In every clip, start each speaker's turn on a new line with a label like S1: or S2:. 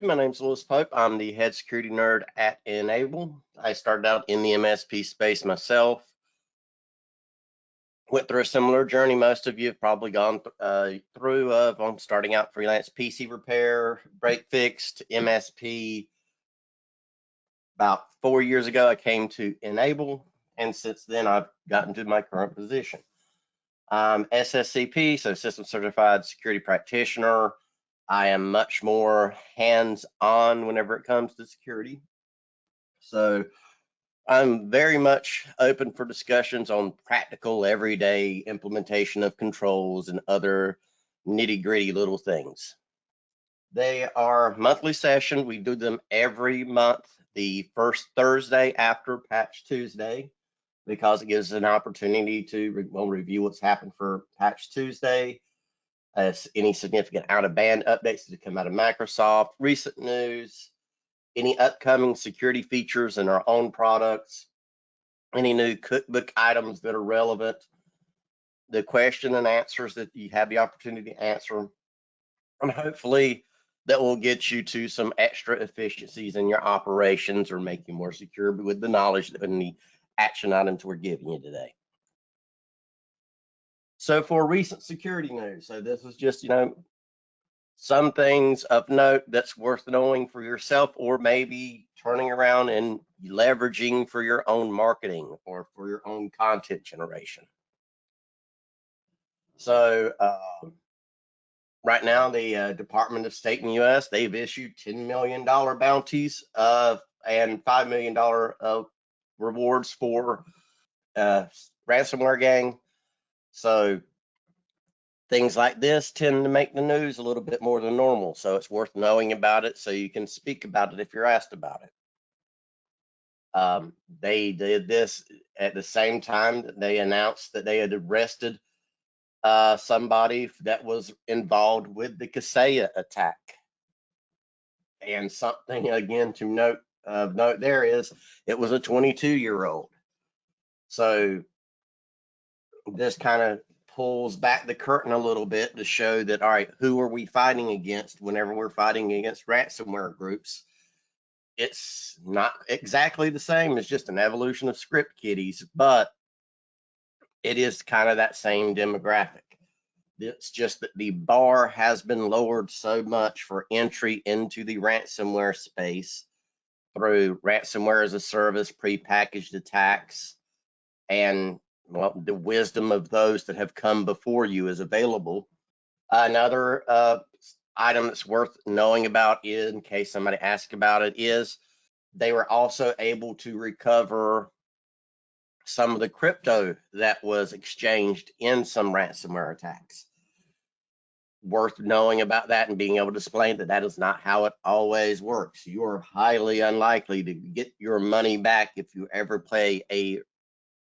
S1: My name's Lewis Pope. I'm the head security nerd at Enable. I started out in the MSP space myself. Went through a similar journey most of you have probably gone through on starting out freelance PC repair, break fix to MSP. About 4 years ago, I came to Enable, and since then I've gotten to my current position. I'm SSCP, so System Certified Security Practitioner. I am much more hands-on whenever it comes to security. So I'm very much open for discussions on practical, everyday implementation of controls and other nitty-gritty little things. They are monthly sessions. We do them every month, the first Thursday after Patch Tuesday, because it gives an opportunity to review what's happened for Patch Tuesday, any significant out-of-band updates that come out of Microsoft, recent news, any upcoming security features in our own products, any new cookbook items that are relevant, the question and answers that you have the opportunity to answer, and hopefully that will get you to some extra efficiencies in your operations or make you more secure with the knowledge and the action items we're giving you today. So for recent security news, so this is just, some things of note that's worth knowing for yourself, or maybe turning around and leveraging for your own marketing or for your own content generation. So right now, the Department of State in the U.S., they've issued $10 million bounties and $5 million rewards for ransomware gang. So things like this tend to make the news a little bit more than normal. So it's worth knowing about it so you can speak about it if you're asked about it. They did this at the same time that they announced that they had arrested somebody that was involved with the Kaseya attack. And something again to note there is it was a 22-year-old. So this kind of pulls back the curtain a little bit to show that, all right, who are we fighting against whenever we're fighting against ransomware groups? It's not exactly the same as just an evolution of script kiddies, but it is kind of that same demographic. It's just that the bar has been lowered so much for entry into the ransomware space through ransomware as a service, prepackaged attacks, and well, the wisdom of those that have come before you is available. Another item that's worth knowing about, in case somebody asks about it, is they were also able to recover some of the crypto that was exchanged in some ransomware attacks. Worth knowing about that and being able to explain that that is not how it always works. You are highly unlikely to get your money back if you ever pay a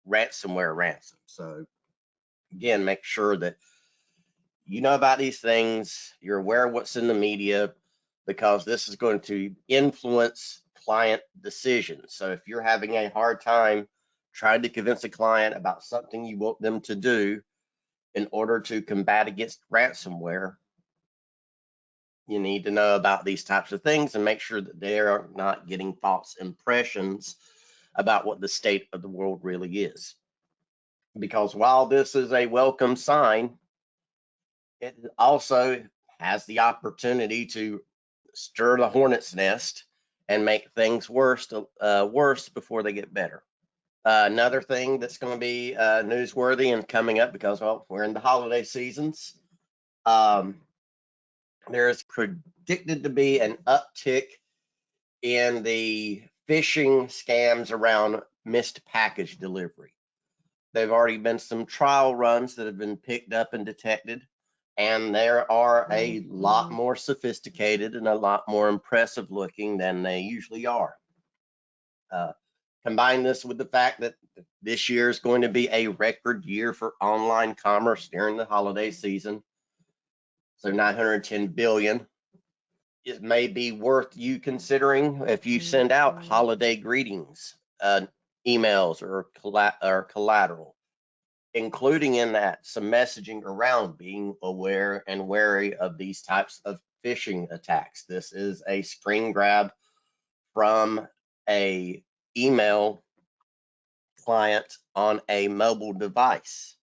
S1: ransomware ransom. So again, make sure that you know about these things, you're aware of what's in the media, because this is going to influence client decisions. So if you're having a hard time trying to convince a client about something you want them to do in order to combat against ransomware, you need to know about these types of things and make sure that they are not getting false impressions about what the state of the world really is. Because while this is a welcome sign, it also has the opportunity to stir the hornet's nest and make things worse before they get better. Another thing that's going to be newsworthy and coming up, because well, we're in the holiday seasons, there's predicted to be an uptick in the phishing scams around missed package delivery. There've already been some trial runs that have been picked up and detected, and there are a lot more sophisticated and a lot more impressive looking than they usually are. Combine this with the fact that this year is going to be a record year for online commerce during the holiday season. So 910 billion. It may be worth you considering if you send out holiday greetings, emails or collateral, including in that some messaging around being aware and wary of these types of phishing attacks. This is a screen grab from a email client on a mobile device.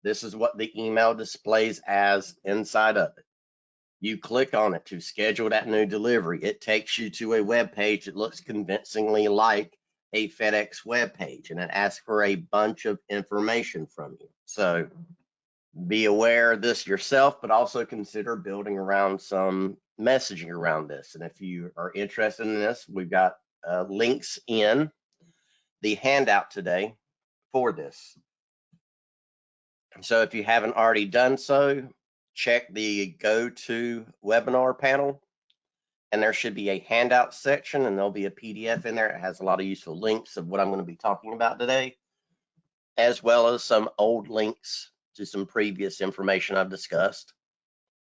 S1: This is what the email displays as inside of it. You click on it to schedule that new delivery. It takes you to a web page that looks convincingly like a FedEx web page, and it asks for a bunch of information from you. So be aware of this yourself, but also consider building around some messaging around this. And if you are interested in this, we've got links in the handout today for this. So if you haven't already done so, check the Go to Webinar panel, and there should be a handout section, and there'll be a PDF in there. It has a lot of useful links of what I'm going to be talking about today, as well as some old links to some previous information I've discussed.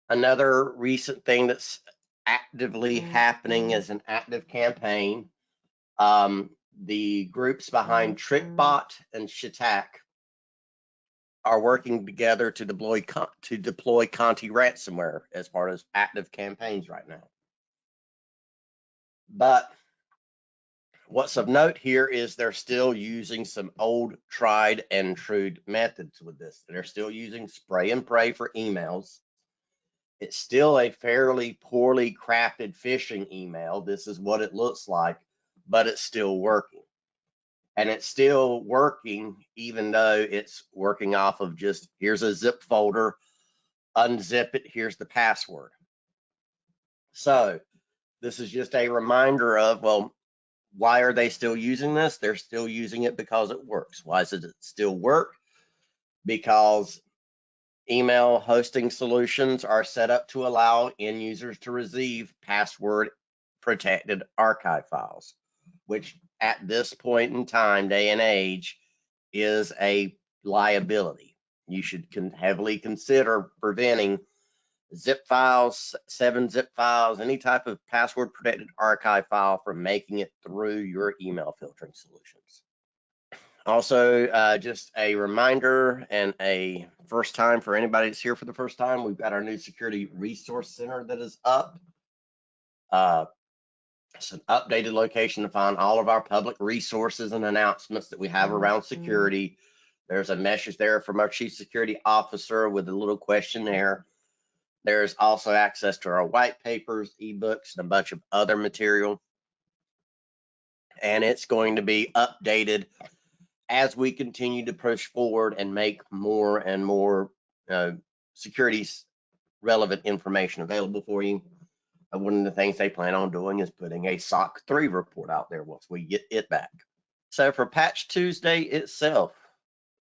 S1: Another recent thing that's actively happening is an active campaign. The groups behind TrickBot and Shatak are working together to deploy Conti ransomware as part of active campaigns right now. But what's of note here is they're still using some old tried and true methods with this. They're still using spray and pray for emails. It's still a fairly poorly crafted phishing email. This is what it looks like, but it's still working. And it's still working even though it's working off of just, here's a zip folder, unzip it, here's the password. So this is just a reminder of, well, why are they still using this? They're still using it because it works. Why does it still work? Because email hosting solutions are set up to allow end users to receive password protected archive files, which at this point in time, day and age, is a liability. You should heavily consider preventing zip files, 7-zip files, any type of password protected archive file from making it through your email filtering solutions. Also, just a reminder and a first time for anybody that's here for the first time, we've got our new security resource center that is up. It's an updated location to find all of our public resources and announcements that we have around security. There's a message there from our chief security officer with a little questionnaire. There's also access to our white papers, ebooks, and a bunch of other material. And it's going to be updated as we continue to push forward and make more and more security relevant information available for you. One of the things they plan on doing is putting a SOC 3 report out there once we get it back. So for Patch Tuesday itself,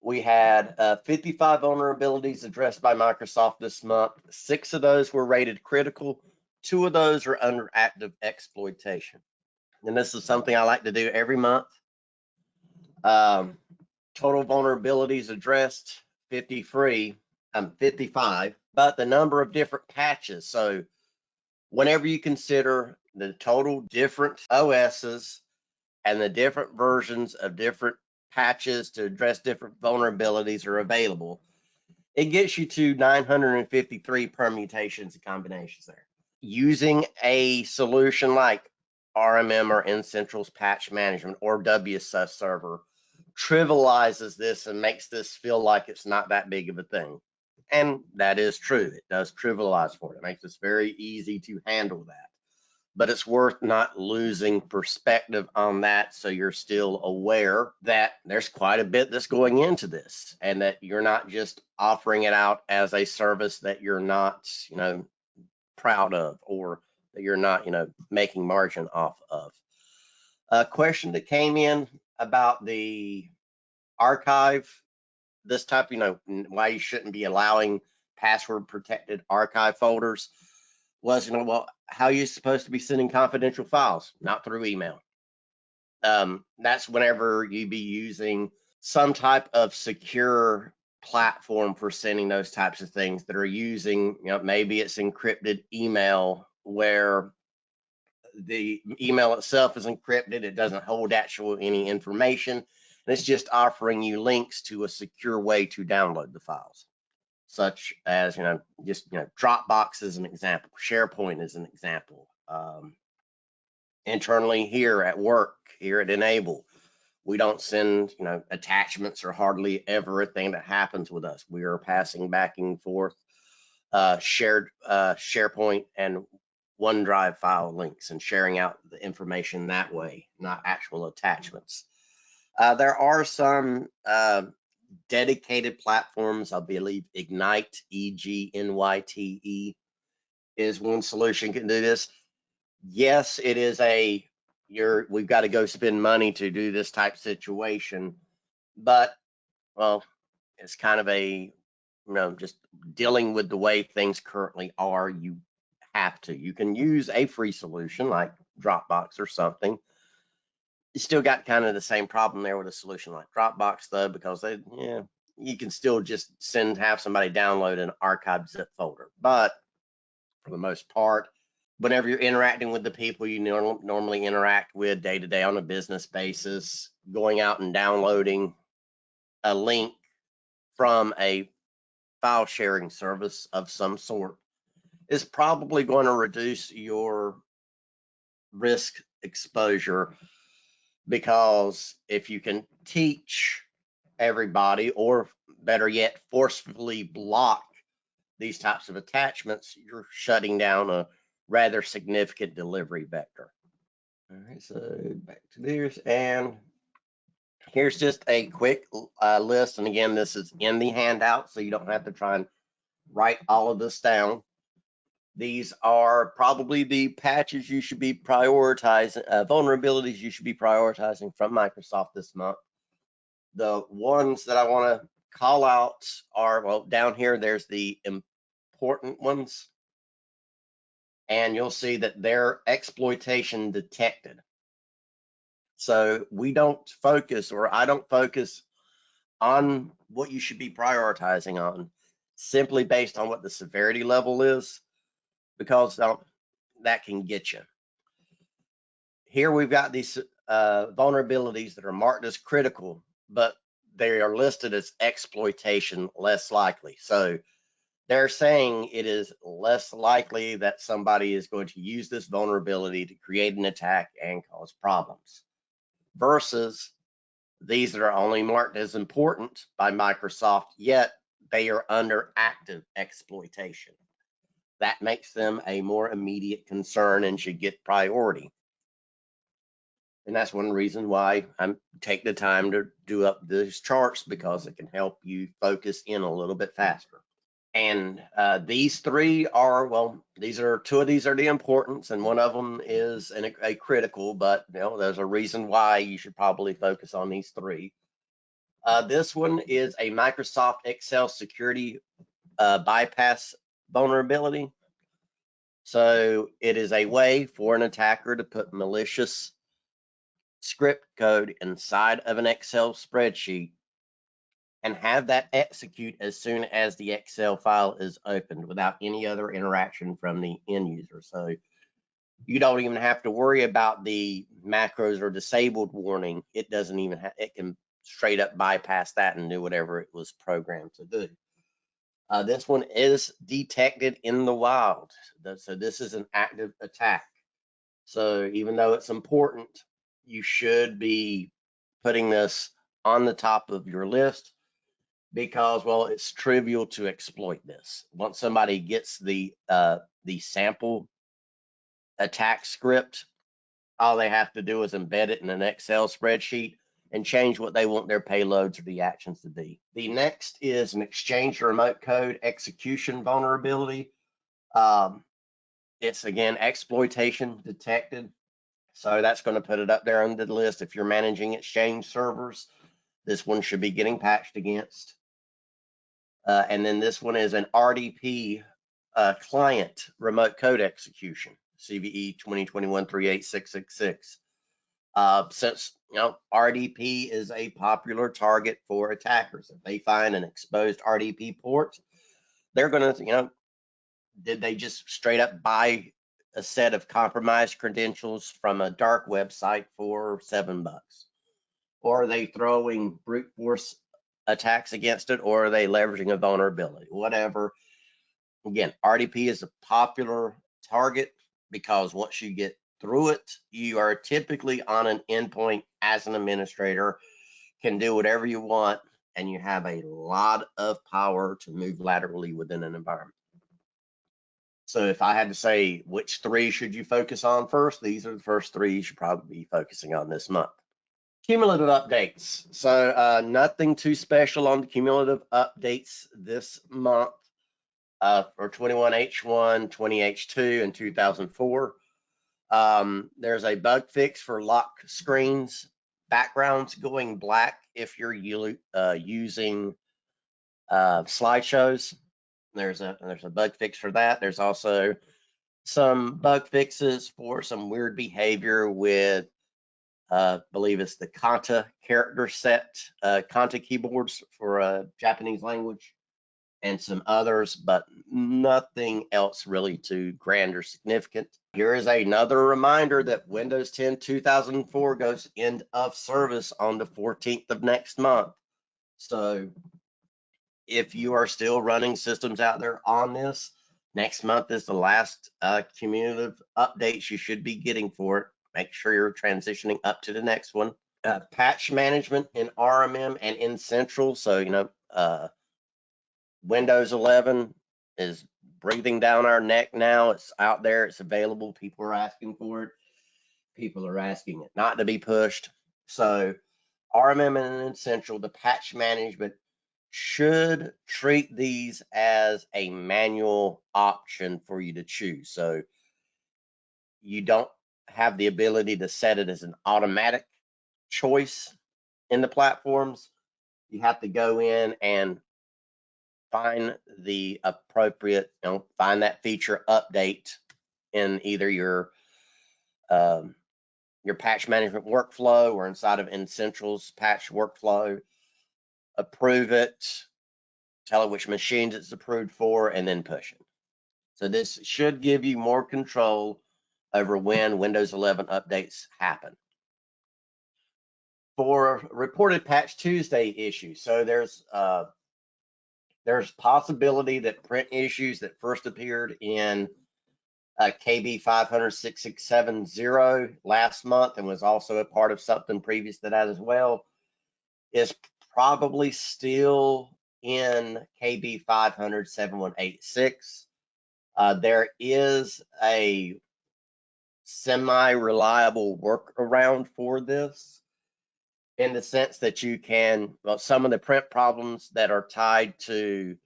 S1: we had 55 vulnerabilities addressed by Microsoft this month. 6 of those were rated critical. 2 of those are under active exploitation. And this is something I like to do every month. Total vulnerabilities addressed 55, but the number of different patches. So whenever you consider the total different OSs and the different versions of different patches to address different vulnerabilities are available, it gets you to 953 permutations and combinations there. Using a solution like RMM or N-Central's patch management or WSUS server trivializes this and makes this feel like it's not that big of a thing. And that is true. It does trivialize for it. It makes it very easy to handle that. But it's worth not losing perspective on that, so you're still aware that there's quite a bit that's going into this and that you're not just offering it out as a service that you're not, proud of, or that you're not, making margin off of. A question that came in about the archive, this type, why you shouldn't be allowing password protected archive folders was, well, how are you supposed to be sending confidential files? Not through email. That's whenever you be using some type of secure platform for sending those types of things that are using, maybe it's encrypted email where the email itself is encrypted. It doesn't hold any information. And it's just offering you links to a secure way to download the files. such as, just, Dropbox is an example, SharePoint is an example. Internally here at work, here at Enable, we don't send, attachments or hardly ever a thing that happens with us. We are passing back and forth shared SharePoint and OneDrive file links and sharing out the information that way, not actual attachments. There are some dedicated platforms. I believe Ignite, EGNYTE, is one solution can do this. Yes, it is we've got to go spend money to do this type situation, but well, it's kind of just dealing with the way things currently are. You have to. You can use a free solution like Dropbox or something. You still got kind of the same problem there with a solution like Dropbox, though, because you can still just have somebody download an archived zip folder. But for the most part, whenever you're interacting with the people you normally interact with day to day on a business basis, going out and downloading a link from a file sharing service of some sort is probably going to reduce your risk exposure, because if you can teach everybody, or better yet, forcefully block these types of attachments, you're shutting down a rather significant delivery vector. All right, so back to this, and here's just a quick list. And again, this is in the handout, so you don't have to try and write all of this down. These are probably the patches you should be prioritizing, vulnerabilities you should be prioritizing from Microsoft this month. The ones that I want to call out are, well, down here, there's the important ones. And you'll see that they're exploitation detected. So we don't focus, or I don't focus on what you should be prioritizing on simply based on what the severity level is, because that can get you. Here we've got these vulnerabilities that are marked as critical, but they are listed as exploitation less likely. So they're saying it is less likely that somebody is going to use this vulnerability to create an attack and cause problems, versus these that are only marked as important by Microsoft, yet they are under active exploitation. That makes them a more immediate concern and should get priority. And that's one reason why I take the time to do up these charts, because it can help you focus in a little bit faster. And these three are, well, two of these are the importance, and one of them is a critical, but there's a reason why you should probably focus on these three. This one is a Microsoft Excel security bypass vulnerability. So it is a way for an attacker to put malicious script code inside of an Excel spreadsheet and have that execute as soon as the Excel file is opened without any other interaction from the end user. So you don't even have to worry about the macros or disabled warning. It doesn't even it can straight up bypass that and do whatever it was programmed to do. This one is detected in the wild. So this is an active attack. So even though it's important, you should be putting this on the top of your list, because, well, it's trivial to exploit this. Once somebody gets the sample attack script, all they have to do is embed it in an Excel spreadsheet and change what they want their payloads or the actions to be. The next is an Exchange remote code execution vulnerability. It's again exploitation detected. So that's going to put it up there on the list. If you're managing Exchange servers, this one should be getting patched against. And then this one is an RDP client remote code execution, CVE 2021-38666. Since RDP is a popular target for attackers, if they find an exposed RDP port, they're going to, did they just straight up buy a set of compromised credentials from a dark website for $7? Or are they throwing brute force attacks against it, or are they leveraging a vulnerability? Whatever. Again, RDP is a popular target because once you get through it, you are typically on an endpoint as an administrator, can do whatever you want, and you have a lot of power to move laterally within an environment. So if I had to say which three should you focus on first, these are the first three you should probably be focusing on this month. Cumulative updates. So nothing too special on the cumulative updates this month for 21H1, 20H2, and 2004. There's a bug fix for lock screens, backgrounds going black if you're using slideshows. There's a bug fix for that. There's also some bug fixes for some weird behavior with believe it's the Kanta character set, Kanta keyboards for Japanese language, and some others, but nothing else really too grand or significant. Here is another reminder that Windows 10 2004 goes end of service on the 14th of next month. So if you are still running systems out there on this, next month is the last cumulative updates you should be getting for it. Make sure you're transitioning up to the next one. Patch management in RMM and in Central. So, Windows 11 is breathing down our neck now. It's out there. It's available. People are asking for it. People are asking it not to be pushed. So, RMM and Essential, the patch management should treat these as a manual option for you to choose. So you don't have the ability to set it as an automatic choice in the platforms. You have to go in and find the appropriate, find that feature update in either your patch management workflow or inside of Essentials patch workflow, approve it, tell it which machines it's approved for, and then push it. So this should give you more control over when Windows 11 updates happen. For reported Patch Tuesday issues, so there's possibility that print issues that first appeared in KB 500-6670 last month and was also a part of something previous to that as well, is probably still in KB 500-7186. There is a semi-reliable workaround for this in the sense that you can, well, some of the print problems that are tied to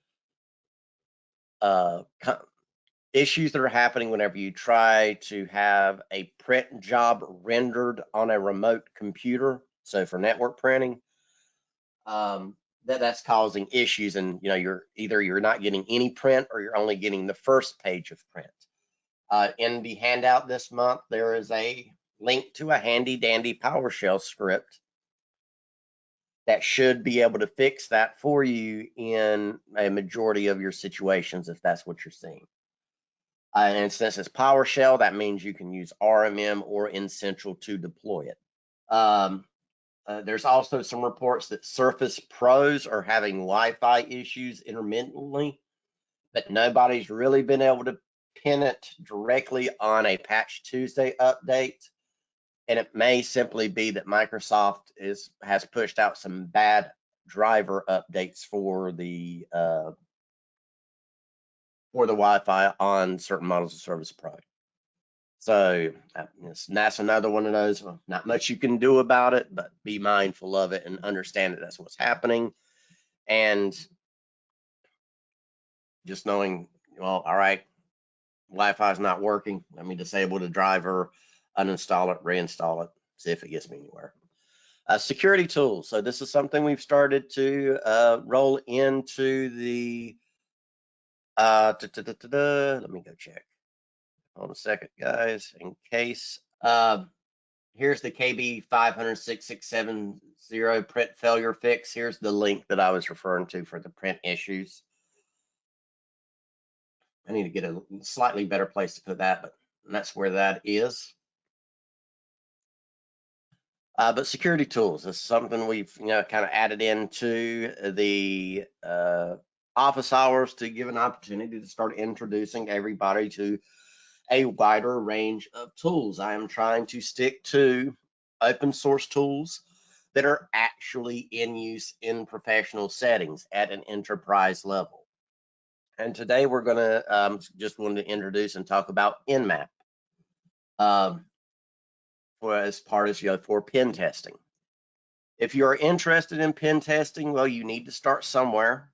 S1: issues that are happening whenever you try to have a print job rendered on a remote computer, so for network printing, that's causing issues, and you're not getting any print or you're only getting the first page of print. In the handout this month, there is a link to a handy dandy PowerShell script that should be able to fix that for you in a majority of your situations if that's what you're seeing. And since it's PowerShell, that means you can use RMM or Essential to deploy it. There's also some reports that Surface Pros are having Wi-Fi issues intermittently, but nobody's really been able to pin it directly on a Patch Tuesday update. And it may simply be that Microsoft has pushed out some bad driver updates for the Wi-Fi on certain models of Surface Pro. So that's another one of those. Not much you can do about it, but be mindful of it and understand that that's what's happening. And just knowing, well, all right, Wi-Fi is not working. Let me disable the driver, uninstall it, reinstall it, see if it gets me anywhere. Security tools. So this is something we've started to roll into the. Let me go check. Hold on a second, guys, in case. Here's the KB 500-6670 print failure fix. Here's the link that I was referring to for the print issues. I need to get a slightly better place to put that, but that's where that is. But security tools is something we've kind of added into the office hours to give an opportunity to start introducing everybody to a wider range of tools. I am trying to stick to open source tools that are actually in use in professional settings at an enterprise level. And today we're going to just wanted to introduce and talk about Nmap for as part of for pen testing. If you're interested in pen testing, well, you need to start somewhere.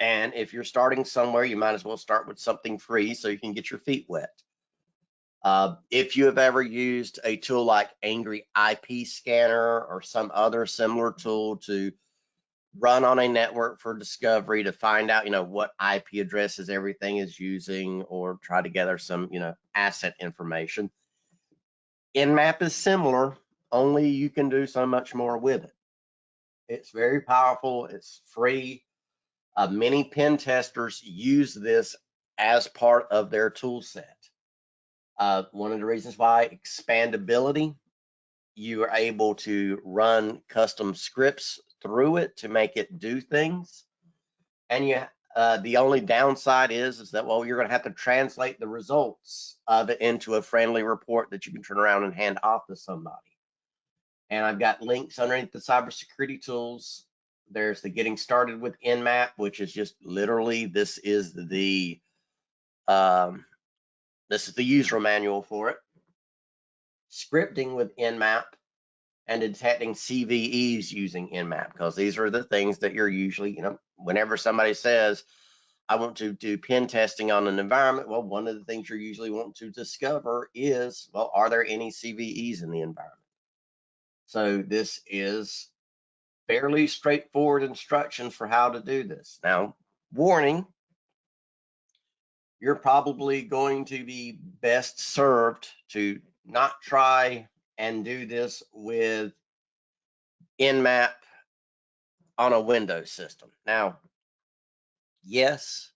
S1: And if you're starting somewhere, you might as well start with something free so you can get your feet wet. If you have ever used a tool like Angry IP Scanner or some other similar tool to run on a network for discovery to find out, what IP addresses everything is using, or try to gather some, asset information, Nmap is similar, only you can do so much more with it. It's very powerful. It's free. Many pen testers use this as part of their tool set. One of the reasons why expandability, you are able to run custom scripts through it to make it do things. And the only downside is that, well, you're going to have to translate the results of it into a friendly report that you can turn around and hand off to somebody. And I've got links underneath the cybersecurity tools. There's the Getting Started with Nmap, which is just literally this is the user manual for it. Scripting with Nmap, and detecting CVEs using Nmap, because these are the things that you're usually, whenever somebody says, I want to do pen testing on an environment, well, one of the things you're usually wanting to discover is, well, are there any CVEs in the environment? So this is fairly straightforward instructions for how to do this. Now, warning, you're probably going to be best served to not try and do this with Nmap on a Windows system. Now, yes,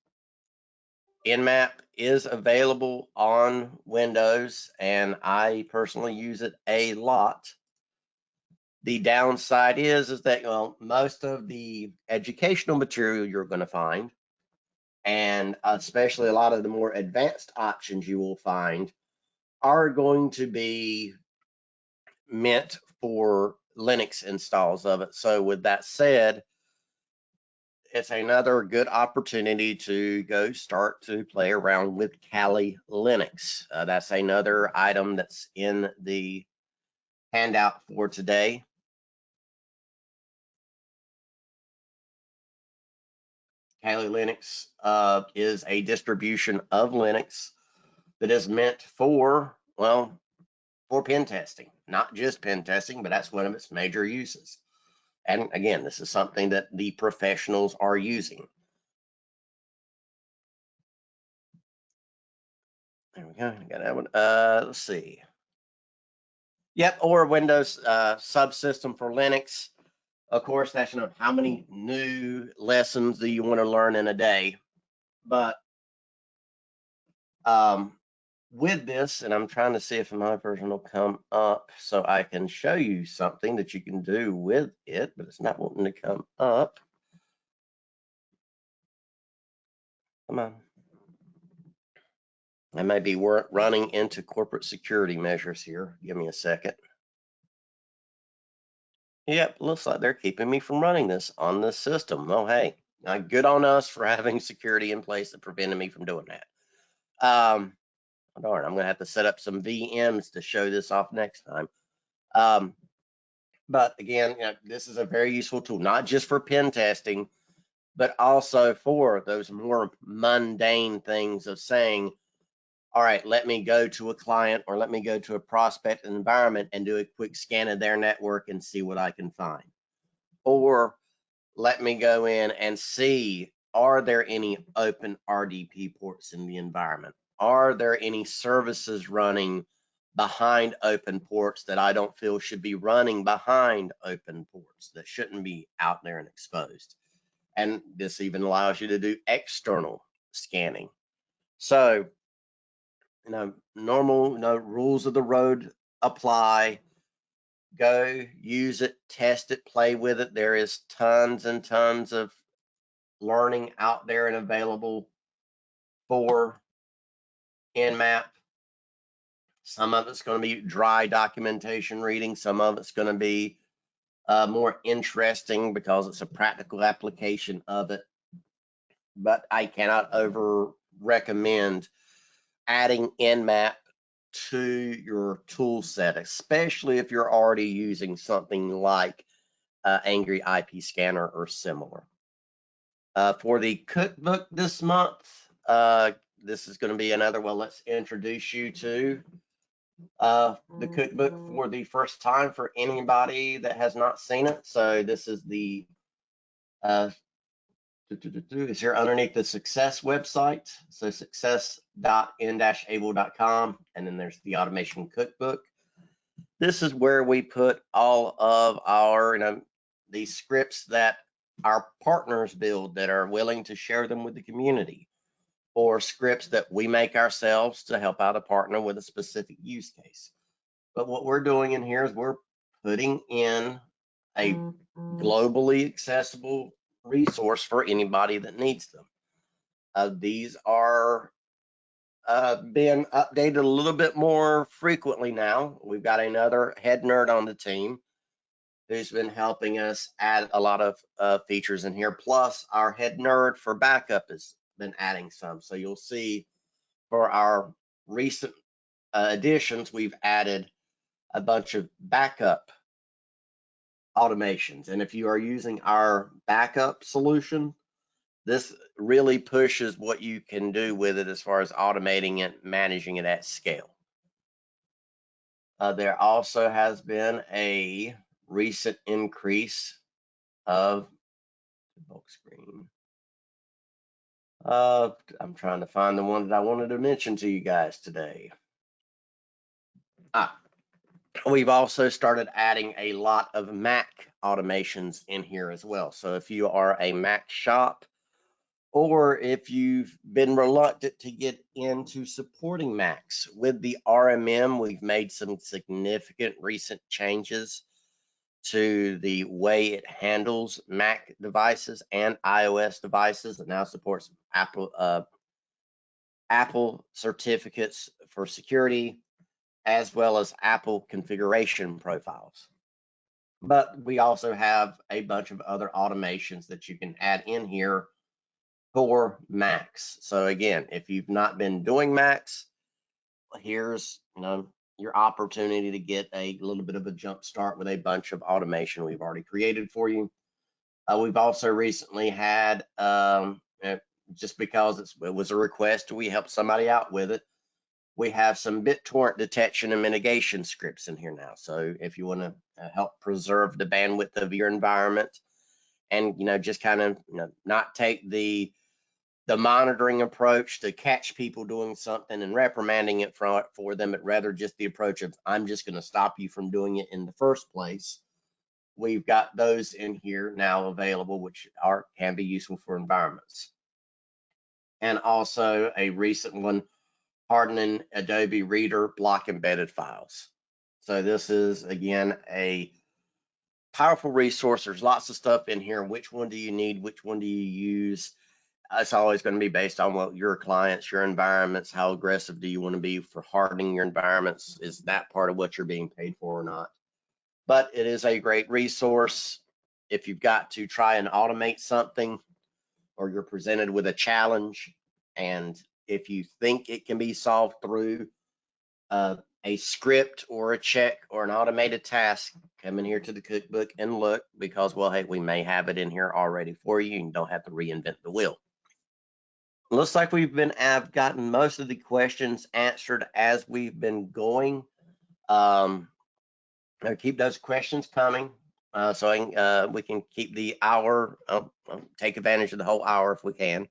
S1: Nmap is available on Windows, and I personally use it a lot. The downside is that, well, most of the educational material you're going to find, and especially a lot of the more advanced options you will find, are going to be meant for Linux installs of it. So with that said, it's another good opportunity to go start to play around with Kali Linux. That's another item that's in the handout for today. Kali Linux is a distribution of Linux that is meant for, well, for pen testing, not just pen testing, but that's one of its major uses. And again, this is something that the professionals are using. There we go. I got that one. Let's see. Yep, or Windows subsystem for Linux. Of course, that's how many new lessons do you want to learn in a day? But with this, and I'm trying to see if my version will come up so I can show you something that you can do with it, but it's not wanting to come up. Come on. I may be running into corporate security measures here. Give me a second. Yep, looks like they're keeping me from running this on this system. Oh, hey, good on us for having security in place that prevented me from doing that. Darn, I'm going to have to set up some VMs to show this off next time. But again, this is a very useful tool, not just for pen testing, but also for those more mundane things of saying, all right, let me go to a client or let me go to a prospect environment and do a quick scan of their network and see what I can find. Or let me go in and see, are there any open RDP ports in the environment? Are there any services running behind open ports that I don't feel should be running behind open ports, that shouldn't be out there and exposed? And this even allows you to do external scanning. So, normal, rules of the road apply. Go use it, test it, play with it. There is tons and tons of learning out there and available for Nmap. Some of it's going to be dry documentation reading. Some of it's going to be more interesting because it's a practical application of it. But I cannot over recommend adding Nmap to your tool set, especially if you're already using something like Angry IP Scanner or similar. For the cookbook this month, this is going to be another, well, let's introduce you to the cookbook for the first time for anybody that has not seen it. So this is the it's here underneath the success website. So success.n-able.com, and then there's the automation cookbook. This is where we put all of our, these scripts that our partners build that are willing to share them with the community, or scripts that we make ourselves to help out a partner with a specific use case. But what we're doing in here is we're putting in a globally accessible resource for anybody that needs them. These are being updated a little bit more frequently now. We've got another head nerd on the team who's been helping us add a lot of features in here. Plus, our head nerd for backup has been adding some. So you'll see for our recent additions, we've added a bunch of backup automations. And if you are using our backup solution, this really pushes what you can do with it as far as automating it, managing it at scale. There also has been a recent increase of bulk screen. I'm trying to find the one that I wanted to mention to you guys today. We've also started adding a lot of Mac automations in here as well. So if you are a Mac shop, or if you've been reluctant to get into supporting Macs with the RMM, we've made some significant recent changes to the way it handles Mac devices and iOS devices. It now supports Apple certificates for security, as well as Apple configuration profiles. But we also have a bunch of other automations that you can add in here for Macs. So again, if you've not been doing Macs, here's your opportunity to get a little bit of a jump start with a bunch of automation we've already created for you. We've also recently had, just because it was a request, we helped somebody out with it. We have some BitTorrent detection and mitigation scripts in here now. So if you want to help preserve the bandwidth of your environment, and just kind of not take the monitoring approach to catch people doing something and reprimanding it for them, but rather just the approach of I'm just going to stop you from doing it in the first place. We've got those in here now available, which can be useful for environments. And also a recent one, hardening Adobe Reader block embedded files. So this is, again, a powerful resource. There's lots of stuff in here. Which one do you need? Which one do you use? It's always going to be based on what your clients, your environments, how aggressive do you want to be for hardening your environments? Is that part of what you're being paid for or not? But it is a great resource if you've got to try and automate something, or you're presented with a challenge, and if you think it can be solved through a script or a check or an automated task, come in here to the cookbook and look, because, well, hey, we may have it in here already for you, and you don't have to reinvent the wheel. Looks like I've gotten most of the questions answered as we've been going. Keep those questions coming, so we can keep the hour, take advantage of the whole hour if we can.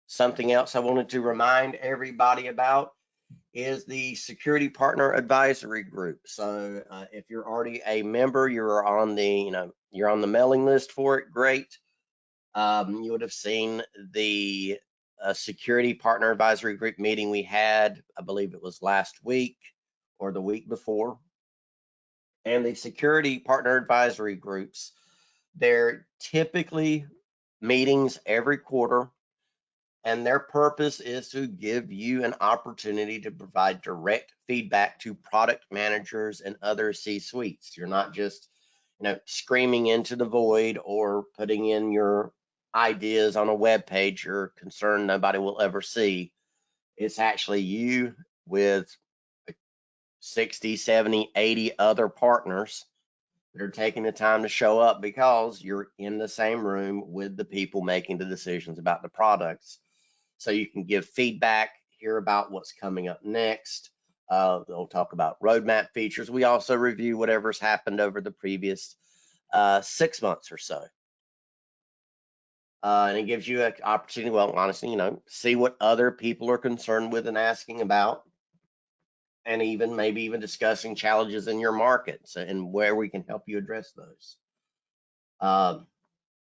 S1: Something else I wanted to remind everybody about is the Security Partner Advisory Group. So if you're already a member, you're on the mailing list for it, great. You would have seen the Security Partner Advisory Group meeting we had, I believe it was last week or the week before. And the security partner advisory groups, they're typically meetings every quarter, and their purpose is to give you an opportunity to provide direct feedback to product managers and other C-suites. You're not just, screaming into the void or putting in your ideas on a web page you're concerned nobody will ever see. It's actually you with 60, 70, 80 other partners that are taking the time to show up because you're in the same room with the people making the decisions about the products. So you can give feedback, hear about what's coming up next. They'll talk about roadmap features. We also review whatever's happened over the previous 6 months or so. And it gives you an opportunity, well, honestly, see what other people are concerned with and asking about, and even maybe even discussing challenges in your markets and where we can help you address those.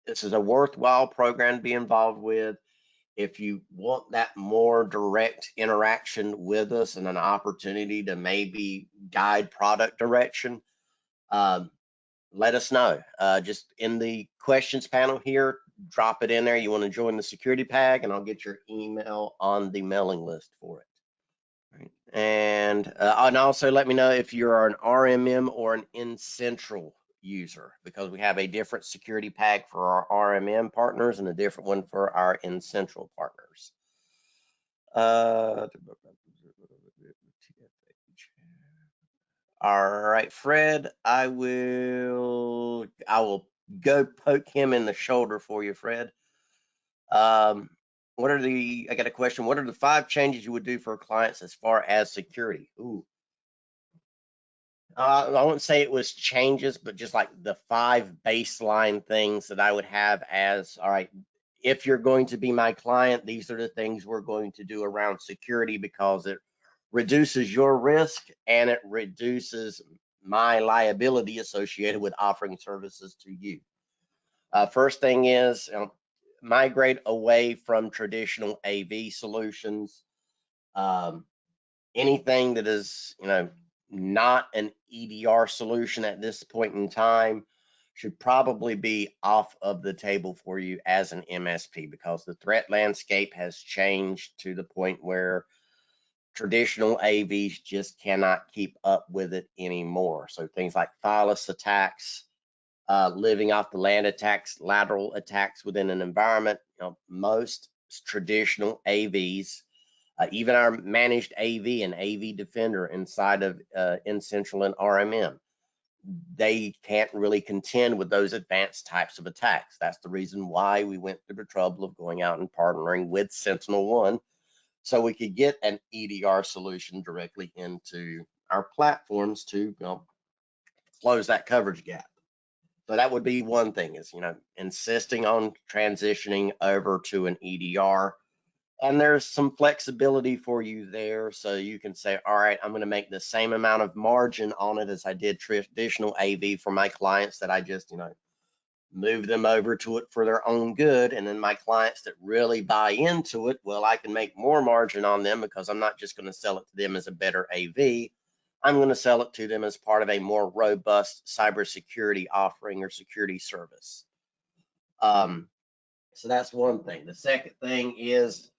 S1: This is a worthwhile program to be involved with. If you want that more direct interaction with us and an opportunity to maybe guide product direction, let us know. Just in the questions panel here, drop it in there. You want to join the security PAG, and I'll get your email on the mailing list for it. Right. And also let me know if you're an RMM or an Incentral user, because we have a different security PAG for our RMM partners and a different one for our Incentral partners. All right, Fred, I will go poke him in the shoulder for you, Fred. I got a question. What are the 5 changes you would do for clients as far as security? Ooh. I wouldn't say it was changes, but just like the 5 baseline things that I would have as, all right, if you're going to be my client, these are the things we're going to do around security, because it reduces your risk and it reduces my liability associated with offering services to you. First thing is, migrate away from traditional AV solutions. Anything that is, not an EDR solution at this point in time should probably be off of the table for you as an MSP, because the threat landscape has changed to the point where traditional AVs just cannot keep up with it anymore. So things like phyllis attacks, living off the land attacks, lateral attacks within an environment, most traditional AVs, even our managed AV and AV Defender inside of Incentral and RMM, they can't really contend with those advanced types of attacks. That's the reason why we went through the trouble of going out and partnering with SentinelOne, so we could get an EDR solution directly into our platforms to close that coverage gap. So that would be one thing, is insisting on transitioning over to an EDR. And there's some flexibility for you there, so you can say, all right, I'm going to make the same amount of margin on it as I did traditional AV for my clients that I just move them over to it for their own good. And then my clients that really buy into it, well, I can make more margin on them, because I'm not just going to sell it to them as a better AV. I'm going to sell it to them as part of a more robust cybersecurity offering or security service. So that's one thing. The second thing is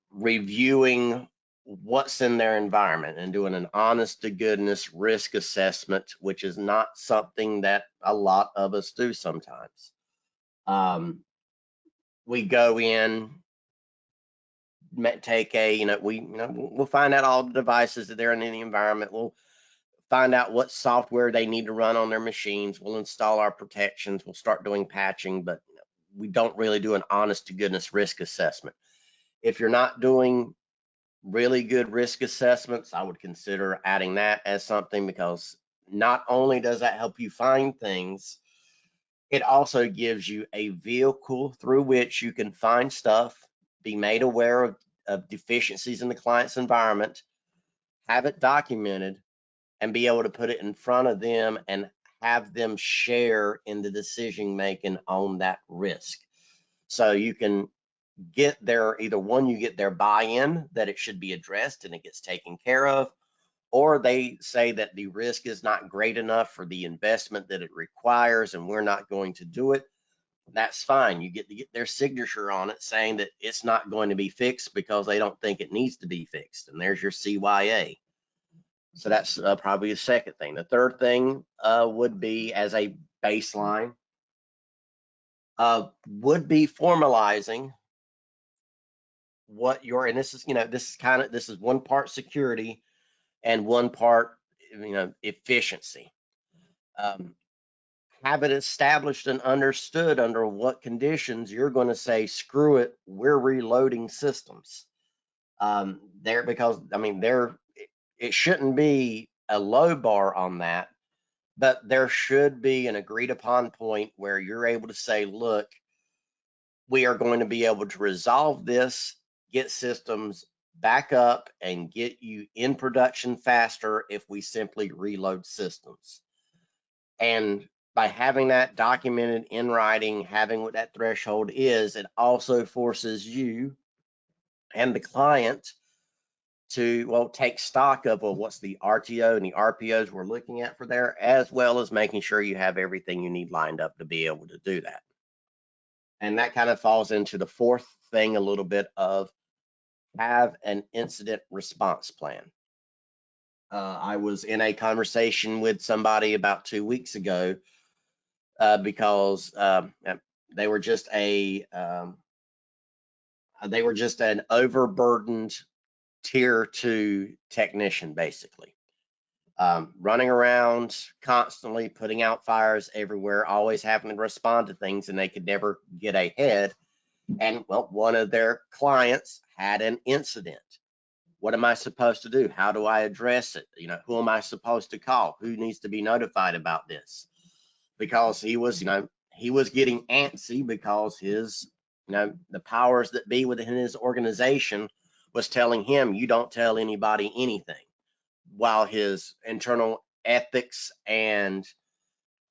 S1: reviewing what's in their environment and doing an honest to goodness risk assessment, which is not something that a lot of us do sometimes. We go in, take we'll find out all the devices that are in the environment. We'll find out what software they need to run on their machines. We'll install our protections. We'll start doing patching, but we don't really do an honest to goodness risk assessment. If you're not doing really good risk assessments, I would consider adding that as something, because not only does that help you find things, it also gives you a vehicle through which you can find stuff, be made aware of deficiencies in the client's environment, have it documented, and be able to put it in front of them and have them share in the decision making on that risk. So you can get their, either one, you get their buy-in that it should be addressed and it gets taken care of, or they say that the risk is not great enough for the investment that it requires and we're not going to do it, that's fine. You get to get their signature on it saying that it's not going to be fixed because they don't think it needs to be fixed. And there's your CYA. So that's probably the second thing. The third thing would be, as a baseline, would be formalizing what your, and this is, this is one part security and one part, efficiency. Have it established and understood under what conditions you're going to say, screw it, we're reloading systems. There, because it shouldn't be a low bar on that, but there should be an agreed upon point where you're able to say, look, we are going to be able to resolve this, get systems back up, and get you in production faster if we simply reload systems. And by having that documented in writing, having what that threshold is, it also forces you and the client to, well, take stock of, well, what's the RTO and the RPOs we're looking at for there, as well as making sure you have everything you need lined up to be able to do that. And that kind of falls into the fourth thing a little bit of have an incident response plan. I was in a conversation with somebody about 2 weeks ago because they were just an overburdened tier 2 technician, basically. Running around constantly, putting out fires everywhere, always having to respond to things, and they could never get ahead. And well, one of their clients had an incident. What am I supposed to do? How do I address it? Who am I supposed to call? Who needs to be notified about this? Because he was getting antsy because his, the powers that be within his organization was telling him, you don't tell anybody anything, while his internal ethics and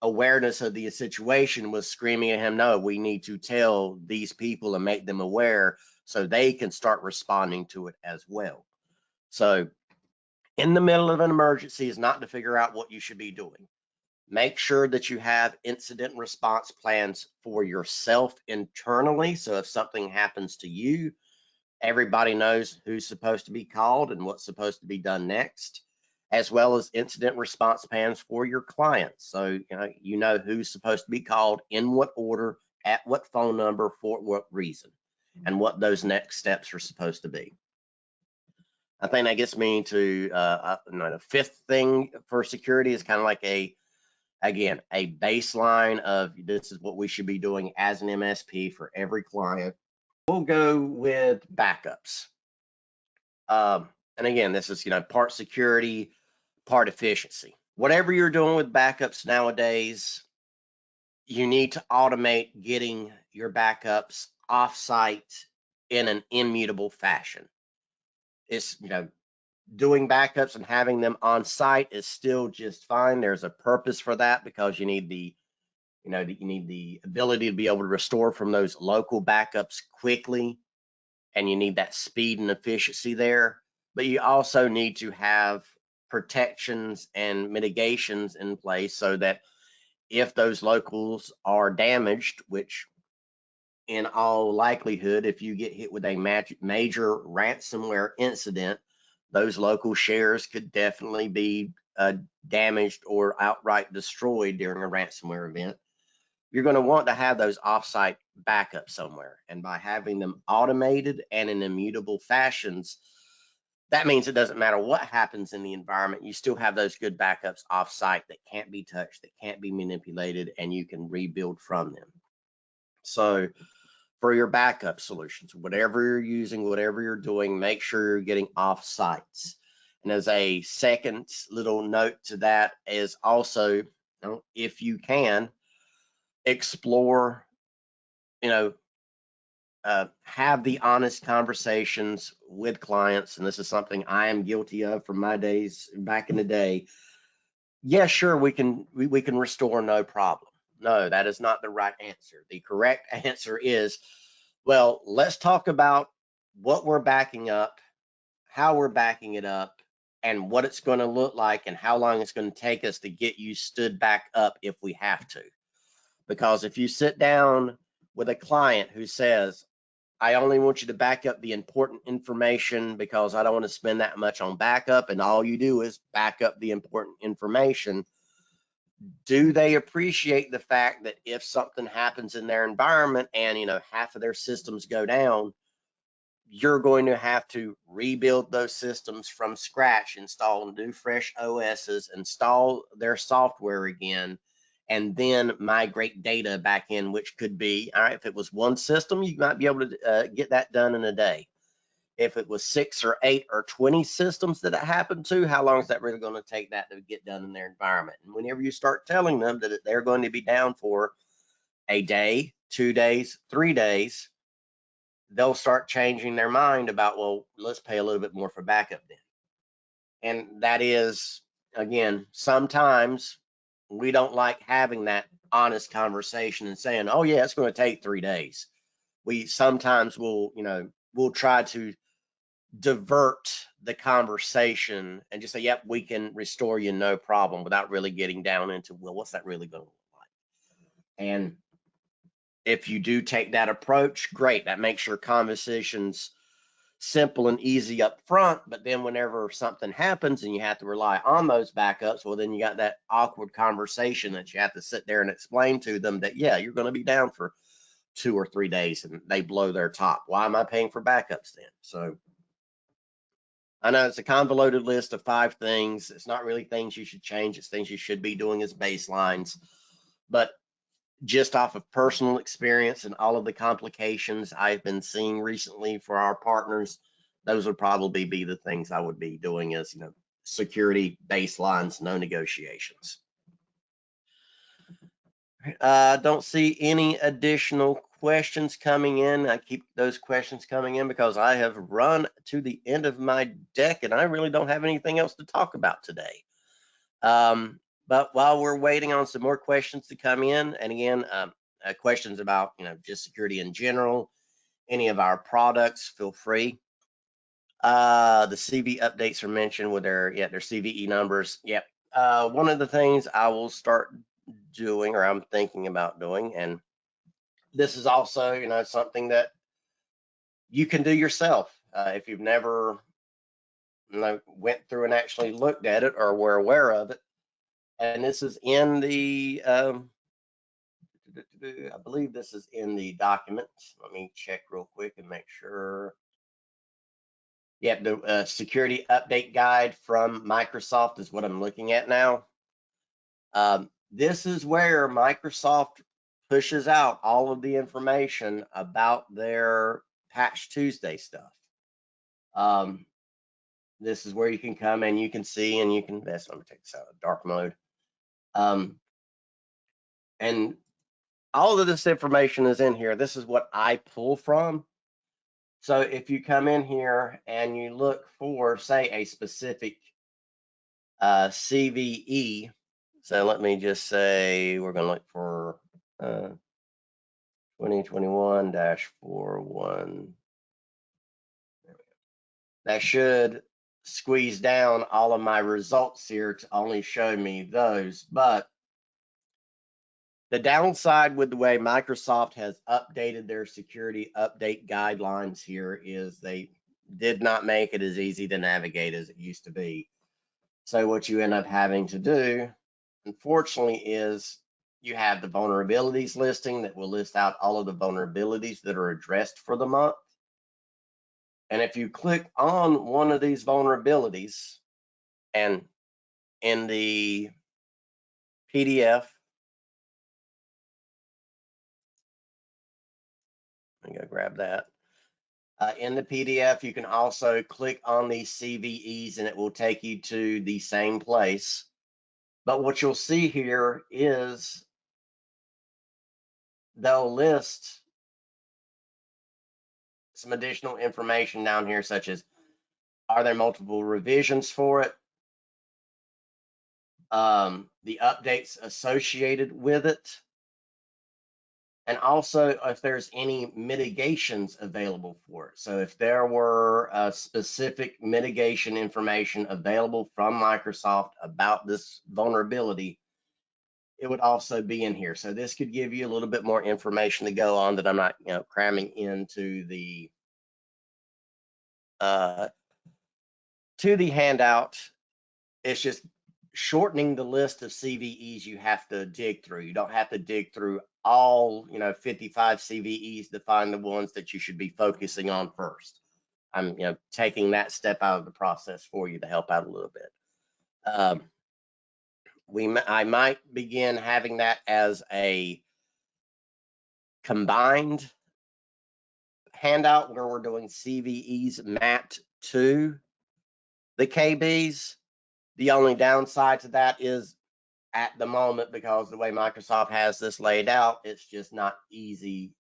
S1: awareness of the situation was screaming at him, no, we need to tell these people and make them aware so they can start responding to it as well. So in the middle of an emergency is not to figure out what you should be doing. Make sure that you have incident response plans for yourself internally. So if something happens to you, everybody knows who's supposed to be called and what's supposed to be done next, as well as incident response plans for your clients. So you know who's supposed to be called, in what order, at what phone number, for what reason, and what those next steps are supposed to be. I think that gets me to the fifth thing for security is kind of like a baseline of this is what we should be doing as an MSP for every client. We'll go with backups. And again, this is, part security, part efficiency. Whatever you're doing with backups nowadays, you need to automate getting your backups offsite in an immutable fashion. It's, doing backups and having them on site is still just fine. There's a purpose for that because you need the ability to be able to restore from those local backups quickly, and you need that speed and efficiency there. But you also need to have protections and mitigations in place so that if those locals are damaged, which in all likelihood, if you get hit with a major ransomware incident, those local shares could definitely be damaged or outright destroyed during a ransomware event. You're going to want to have those offsite backups somewhere. And by having them automated and in immutable fashions, that means it doesn't matter what happens in the environment, you still have those good backups offsite that can't be touched, that can't be manipulated, and you can rebuild from them. So for your backup solutions, whatever you're using, whatever you're doing, make sure you're getting off sites. And as a second little note to that is also, if you can, explore, have the honest conversations with clients. And this is something I am guilty of from my days back in the day. Yeah, sure, we can restore, no problem. No, that is not the right answer. The correct answer is, well, let's talk about what we're backing up, how we're backing it up, and what it's going to look like and how long it's going to take us to get you stood back up if we have to. Because if you sit down with a client who says, I only want you to back up the important information because I don't want to spend that much on backup, and all you do is back up the important information, do they appreciate the fact that if something happens in their environment and half of their systems go down, you're going to have to rebuild those systems from scratch, install new fresh OSs, install their software again, and then migrate data back in, which could be, all right, if it was one system, you might be able to get that done in a day. If it was 6 or 8 or 20 systems that it happened to, how long is that really going to take that to get done in their environment? And whenever you start telling them that they're going to be down for a day, 2 days, 3 days, they'll start changing their mind about, well, let's pay a little bit more for backup then. And that is, again, sometimes we don't like having that honest conversation and saying, oh yeah, it's going to take 3 days. We sometimes we'll try to divert the conversation and just say, yep, we can restore you no problem, without really getting down into, well, what's that really going to look like? And if you do take that approach, great. That makes your conversations simple and easy up front. But then whenever something happens and you have to rely on those backups, well, then you got that awkward conversation that you have to sit there and explain to them that, yeah, you're going to be down for 2 or 3 days, and they blow their top. Why am I paying for backups then? So I know it's a convoluted list of 5 things. It's not really things you should change. It's things you should be doing as baselines. But just off of personal experience and all of the complications I've been seeing recently for our partners, those would probably be the things I would be doing as, security baselines, no negotiations. Don't see any additional questions coming in. I keep those questions coming in because I have run to the end of my deck and I really don't have anything else to talk about today. But while we're waiting on some more questions to come in, and again, questions about just security in general, any of our products, feel free. The CV updates are mentioned with their CVE numbers. Yep. One of the things I will start doing, or I'm thinking about doing, and this is also something that you can do yourself if you've never went through and actually looked at it or were aware of it. And this is in the I believe this is in the documents. Let me check real quick and make sure. Yeah, the security update guide from Microsoft is what I'm looking at now. This is where Microsoft pushes out all of the information about their Patch Tuesday stuff. This is where you can come and you can see, and you can, let me take this out of dark mode. And all of this information is in here. This is what I pull from. So if you come in here and you look for, say, a specific CVE, so let me just say we're going to look for 2021-41. That should squeeze down all of my results here to only show me those. But the downside with the way Microsoft has updated their security update guidelines here is they did not make it as easy to navigate as it used to be. So what you end up having to do, unfortunately, is you have the vulnerabilities listing that will list out all of the vulnerabilities that are addressed for the month. And if you click on one of these vulnerabilities, and in the PDF, I'm gonna grab that. In the PDF, you can also click on these CVEs and it will take you to the same place. But what you'll see here is they'll list some additional information down here, such as, are there multiple revisions for it? The updates associated with it, and also if there's any mitigations available for it. So if there were specific mitigation information available from Microsoft about this vulnerability, it would also be in here. So this could give you a little bit more information to go on that I'm not, cramming into the handout. It's just shortening the list of CVEs you have to dig through. You don't have to dig through all, 55 CVEs to find the ones that you should be focusing on first. I'm, taking that step out of the process for you to help out a little bit. I might begin having that as a combined handout where we're doing CVEs mapped to the KBs. The only downside to that is at the moment, because the way Microsoft has this laid out, it's just not easy.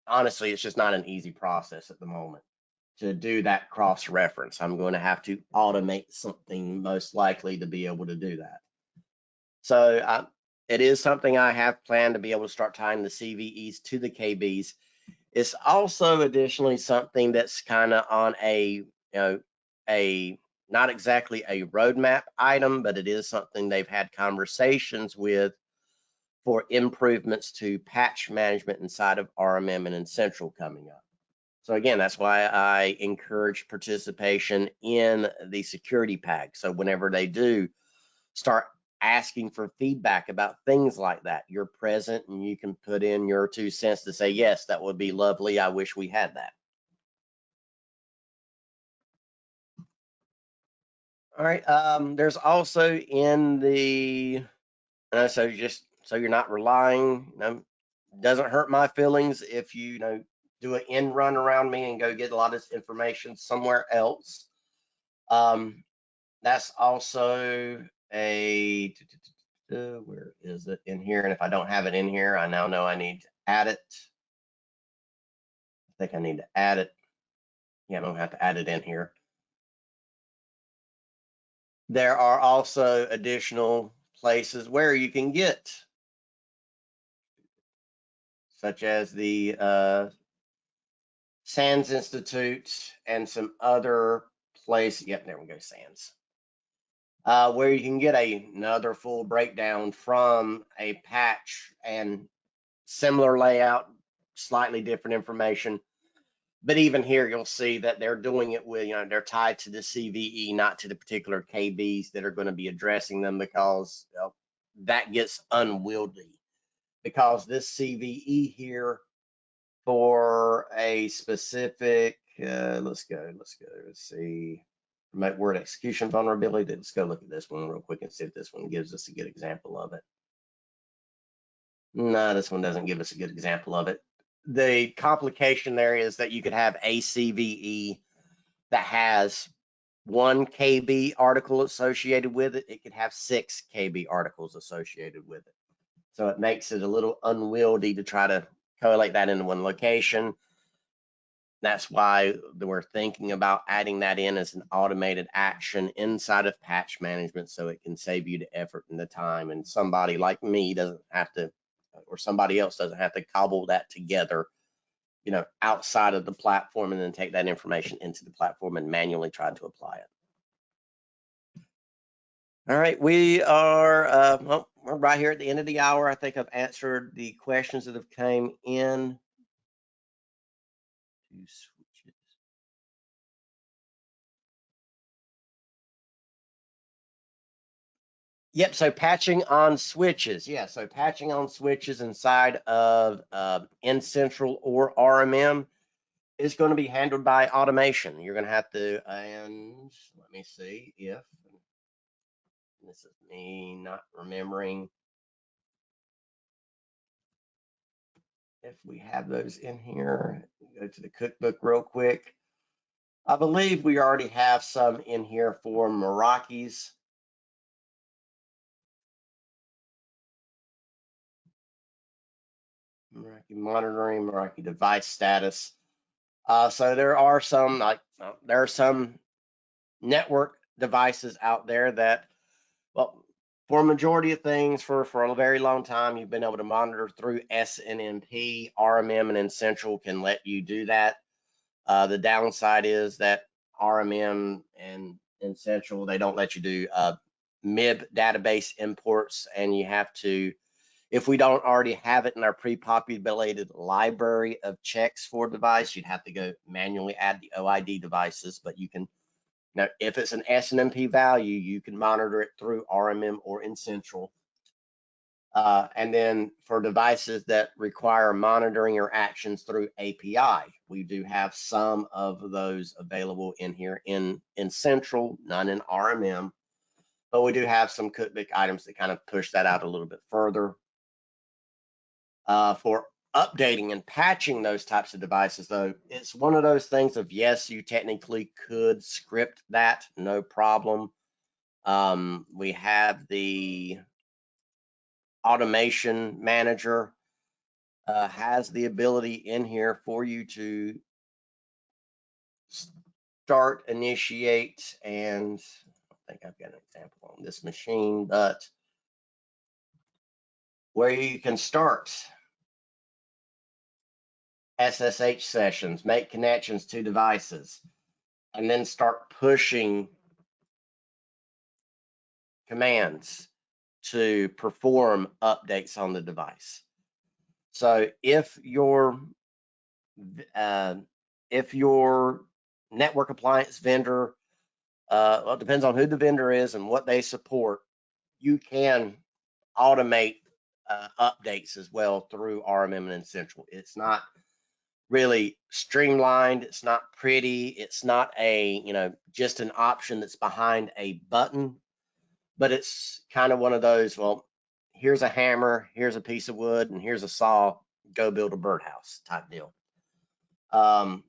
S1: Honestly, it's just not an easy process at the moment to do that cross reference. I'm going to have to automate something most likely to be able to do that. So it is something I have planned to be able to start tying the CVEs to the KBs. It's also additionally something that's kind of on a not exactly a roadmap item, but it is something they've had conversations with for improvements to patch management inside of RMM and in Central coming up. So again, that's why I encourage participation in the security pack. So whenever they do start asking for feedback about things like that, you're present and you can put in your 2 cents to say, yes, that would be lovely. I wish we had that. All right. There's also in the, so just so you're not relying, doesn't hurt my feelings if you, do an end run around me and go get a lot of this information somewhere else. That's also a, where is it in here? And if I don't have it in here, I now know I need to add it. I think I need to add it. Yeah, I don't have to add it in here. There are also additional places where you can get, such as the SANS Institute and some other places. Yep, there we go, SANS. Where you can get another full breakdown from a patch and similar layout, slightly different information. But even here, you'll see that they're doing it with, they're tied to the CVE, not to the particular KBs that are going to be addressing them, because that gets unwieldy. Because this CVE here for a specific, let's see, remote word execution vulnerability. Let's go look at this one real quick and see if this one gives us a good example of it. No, this one doesn't give us a good example of it. The complication there is that you could have a CVE that has 1 KB article associated with it. It could have 6 KB articles associated with it. So it makes it a little unwieldy to try to collate that into one location. That's why we're thinking about adding that in as an automated action inside of patch management, so it can save you the effort and the time, and somebody like me doesn't have to, or somebody else doesn't have to cobble that together, outside of the platform, and then take that information into the platform and manually try to apply it. All right, we are we're right here at the end of the hour. I think I've answered the questions that have came in. Yep, so patching on switches. Yeah, so patching on switches inside of N-Central or RMM is going to be handled by automation. You're going to have to, and let me see if, this is me not remembering if we have those in here. Go to the cookbook real quick. I believe we already have some in here for Meraki's. Meraki monitoring, Meraki device status. So there are some, there are some network devices out there that, well, For a majority of things, for a very long time, you've been able to monitor through SNMP. RMM and Essential can let you do that. The downside is that RMM and Essential, they don't let you do MIB database imports, and you have to, if we don't already have it in our pre-populated library of checks for device, you'd have to go manually add the OID devices, but you can, now if it's an SNMP value, you can monitor it through RMM or Essential. And then for devices that require monitoring or actions through API, we do have some of those available in here in Essential, none in RMM, but we do have some Cookbook items that kind of push that out a little bit further. For updating and patching those types of devices, though, it's one of those things of, yes, you technically could script that, no problem. We have the automation manager, has the ability in here for you to start, initiate, and I think I've got an example on this machine, but where you can start SSH sessions, make connections to devices, and then start pushing commands to perform updates on the device. So if your network appliance vendor, well, it depends on who the vendor is and what they support, you can automate updates as well through RMM and Essential. It's not really streamlined. It's not pretty. It's not a, just an option that's behind a button, but it's kind of one of those, well, here's a hammer, here's a piece of wood, and here's a saw, go build a birdhouse type deal. All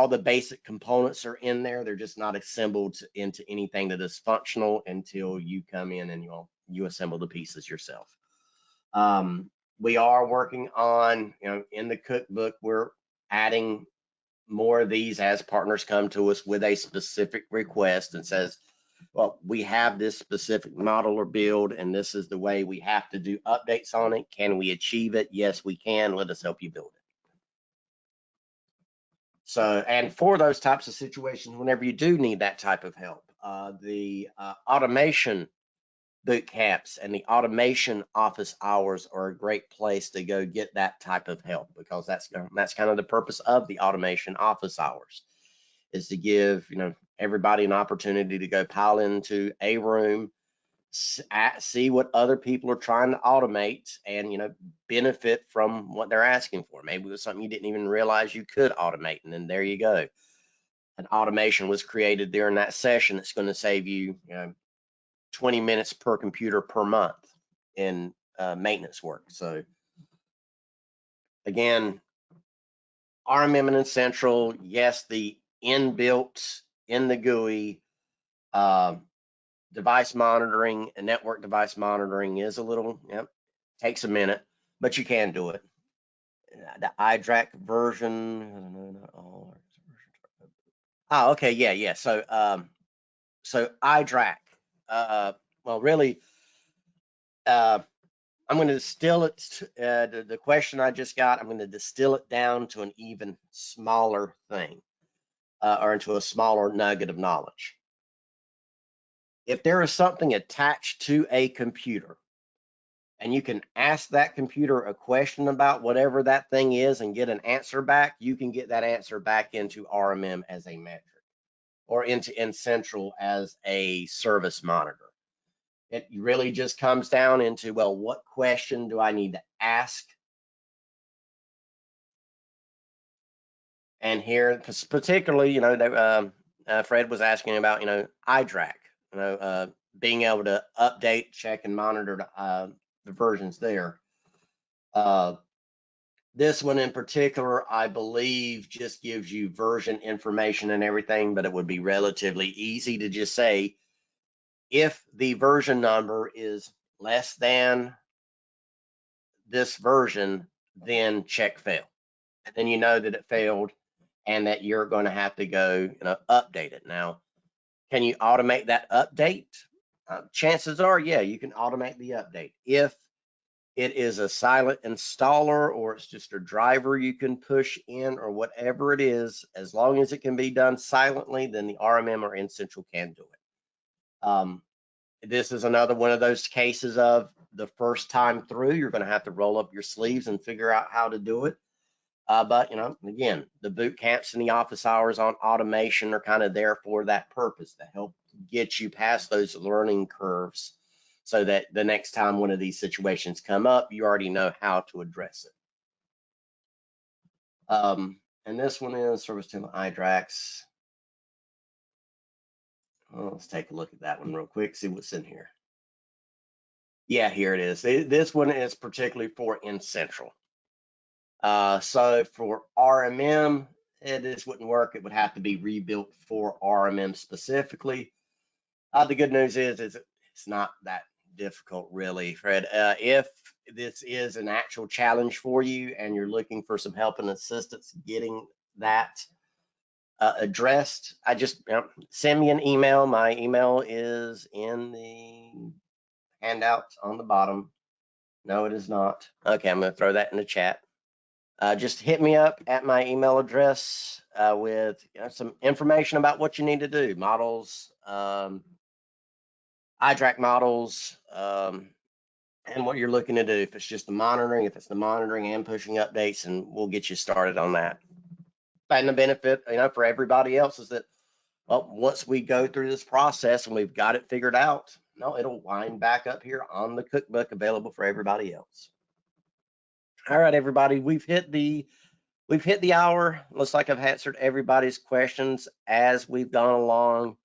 S1: the basic components are in there. They're just not assembled into anything that is functional until you come in and you assemble the pieces yourself. We are working on, in the cookbook, we're adding more of these as partners come to us with a specific request and says, well, we have this specific model or build, and this is the way we have to do updates on it. Can we achieve it? Yes, we can. Let us help you build it. So, and for those types of situations, whenever you do need that type of help, the automation boot camps and the automation office hours are a great place to go get that type of help, because that's kind of the purpose of the automation office hours, is to give everybody an opportunity to go pile into a room, see what other people are trying to automate, and benefit from what they're asking for. Maybe it was something you didn't even realize you could automate, and then there you go, an automation was created during that session. It's going to save you 20 minutes per computer per month in maintenance work. So again, RMM and Essential, yes, the inbuilt in the GUI device monitoring and network device monitoring is a little, takes a minute, but you can do it. The IDrax version, oh, okay, yeah. So IDrax, well, really, I'm going to distill it, the question I just got, I'm going to distill it down to an even smaller thing, or into a smaller nugget of knowledge. If there is something attached to a computer, and you can ask that computer a question about whatever that thing is and get an answer back, you can get that answer back into RMM as a metric, or into Essential as a service monitor. It really just comes down into, well, what question do I need to ask? And here, particularly, Fred was asking about, IDrax, being able to update, check, and monitor the versions there. This one in particular, I believe, just gives you version information and everything, but it would be relatively easy to just say, if the version number is less than this version, then check fail. And then you know that it failed and that you're going to have to go update it. Now, can you automate that update? chances are, yeah, you can automate the update. If it is a silent installer or it's just a driver you can push in or whatever it is, as long as it can be done silently, then the RMM or N-Central can do it. This is another one of those cases of the first time through, you're going to have to roll up your sleeves and figure out how to do it. But, again, the boot camps and the office hours on automation are kind of there for that purpose, to help get you past those learning curves so that the next time one of these situations come up, you already know how to address it. And this one is service to IDrax. Well, let's take a look at that one real quick, see what's in here. Yeah, here it is. This one is particularly for N-Central. So for RMM, this wouldn't work. It would have to be rebuilt for RMM specifically. The good news is it's not that difficult, really, Fred. If this is an actual challenge for you and you're looking for some help and assistance getting that addressed, I just send me an email. My email is in the handout on the bottom. No, it is not. Okay, I'm going to throw that in the chat. Just hit me up at my email address with some information about what you need to do, models, IDrax models, and what you're looking to do. If it's just the monitoring, if it's the monitoring and pushing updates, and we'll get you started on that. And the benefit, for everybody else is that, well, once we go through this process and we've got it figured out, it'll wind back up here on the cookbook available for everybody else. All right, everybody, we've hit the hour. Looks like I've answered everybody's questions as we've gone along.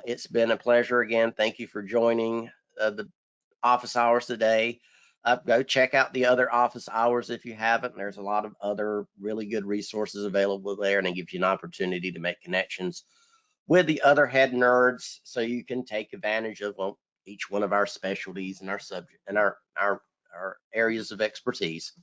S1: It's been a pleasure again. Thank you for joining the office hours today. Go check out the other office hours if you haven't. There's a lot of other really good resources available there, and it gives you an opportunity to make connections with the other head nerds so you can take advantage of each one of our specialties and our subject and our areas of expertise.